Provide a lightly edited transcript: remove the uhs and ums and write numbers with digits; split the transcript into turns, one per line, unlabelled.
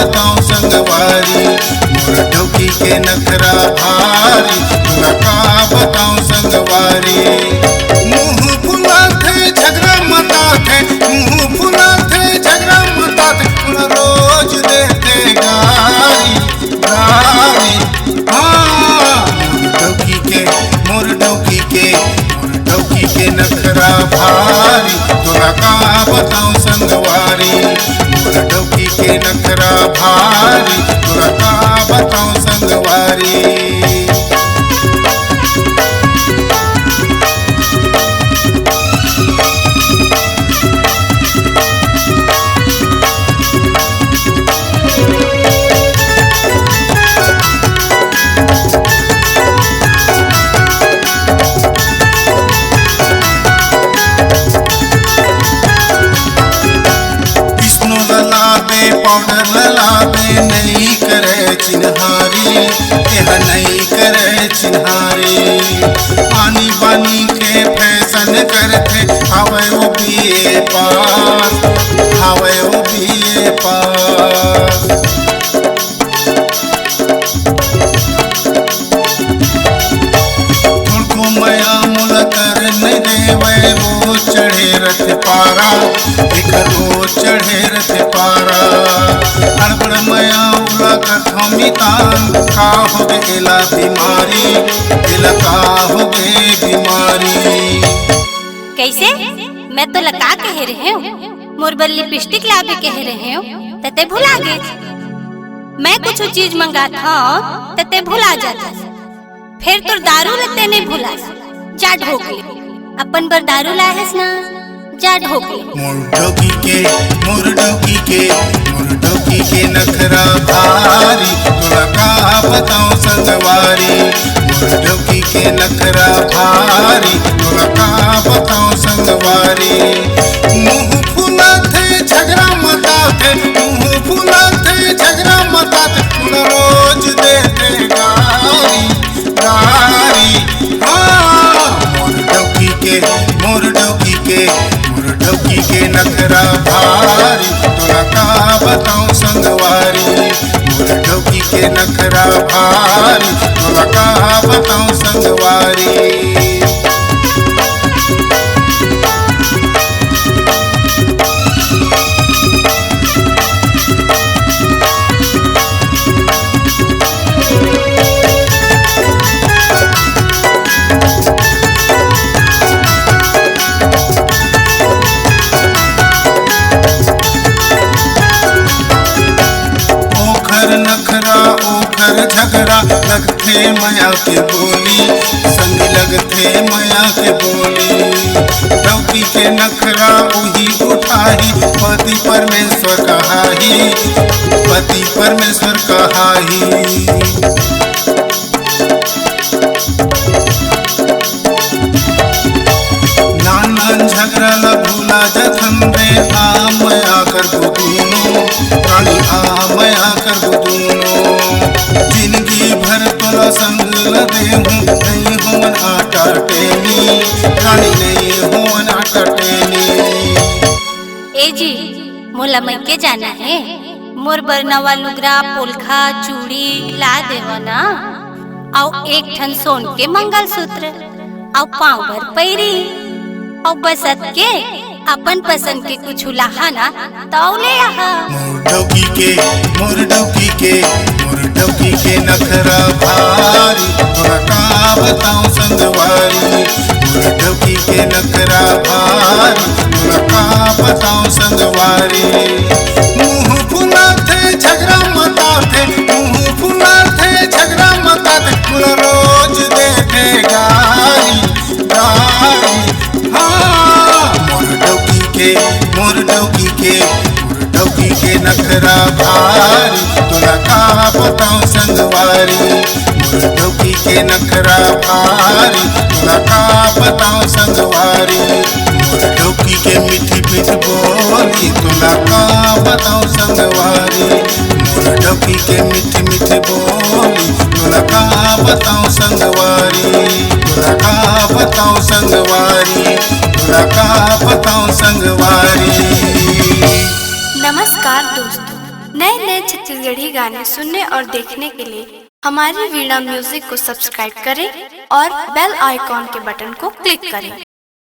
बताऊं संगवारी, मोर डोकी के नखरा भारी, तोरा का बताऊं संगवारी। मुँह फुला थे झगड़ा मता थे, मुँह फुला थे झगड़ा मता थे, तोरा रोज देते गारी गारी। हाँ मोर डोकी के नखरा भारी, तोरा का बताऊं संगवारी, मोर डोकी के नखरा भारी, तोरा का बताऊं संगवारी। पाउडर ललाबे नहीं करे चिन्हारी, यह नहीं करे चिन्हारी। आनी बानी के फैशन करते हवे वो बीए पास, हवे वो बीए पास। तुमको मया मुल कर नहीं देवे वो चढ़े रथ पारा, एक वो चढ़े रथ पारा। अड़बड़ मया उला कथमी तान का हो गेला बीमारी, दिल का हो गए बीमारी।
कैसे मैं तो लगा कह रहे हूँ, मोर बर लिपस्टिक लाबे कह रहे हूँ, तते भुला गे। मैं कुछ चीज मंगा था तते भुला जाता, फिर तो दारू लते नहीं भुला। जा ढोकले अपन बर दारू लायस ना, जा ढोकले।
मोर डोकी के नखरा भारी, तोरा का बताऊं संगवारी, मोर डोकी के नखरा भारी, तोरा का बताऊं संगवारी। मुँह फुला थे झगड़ा मता थे, मुँह फुला थे झगड़ा मता थे, तोरा रोज देते गारी गारी। हाँ मोर डोकी के नखरा भारी, तोरा का बताऊं संगवारी, मोर डोकी के नखरा भारी, तोरा का बताऊं संगवारी। नखरा ओखर झगड़ा लगथे माया के बोली, संग लगथे माया के बोली। डोकी के नखरा उही उठाही, पति परमेश्वर कहाही, पति परमेश्वर कहाही। नान झगड़ा ल भूला जथन रे, आ माया कर बुदूनो रानी, आ माया कर बुदूनो। जिंदगी भर तोला संग ल देहूं, नहीं होवन आटा टेनी रानी, नहीं होवन आटा टेनी।
ए जी मोला मैके जाना है, मोर बर नवा लुगरा पोलखा चूड़ी ला देवा ना, और एक ठन सोन के मंगलसूत्र, और पाँव भर पैरी, और बसत के अपन पसंद के कुछ लहाना तो ले आहा।
मोर डोकी के नखरा भारी, तोरा का बताऊं संगवारी, मोर डोकी के नखरा भारी, तोरा का बताऊं संगवारी। मुँह फुला थे झगड़ा मता थे, मुँह फुला थे झगड़ा मता थे, तोरा रोज देते गारी गारी। हाँ मोर डोकी के नखरा भारी, तोरा का बताऊं संगवारी, मोर डोकी के नखरा भारी, तोरा का बताऊं संगवारी। मोर डोकी के मीठी मीठ बोली, तोरा का बताऊं संगवारी, मोर डोकी के मीठी मीठ बोली, तोरा का बताऊं संगवारी, तोरा का बताऊं संगवारी, तोरा का बताऊं संगवारी।
नमस्कार दोस्तों, नए नए चित्र
गाने सुनने और देखने के लिए हमारी वीणा म्यूजिक को सब्सक्राइब करें और बेल आइकॉन के बटन को क्लिक करें।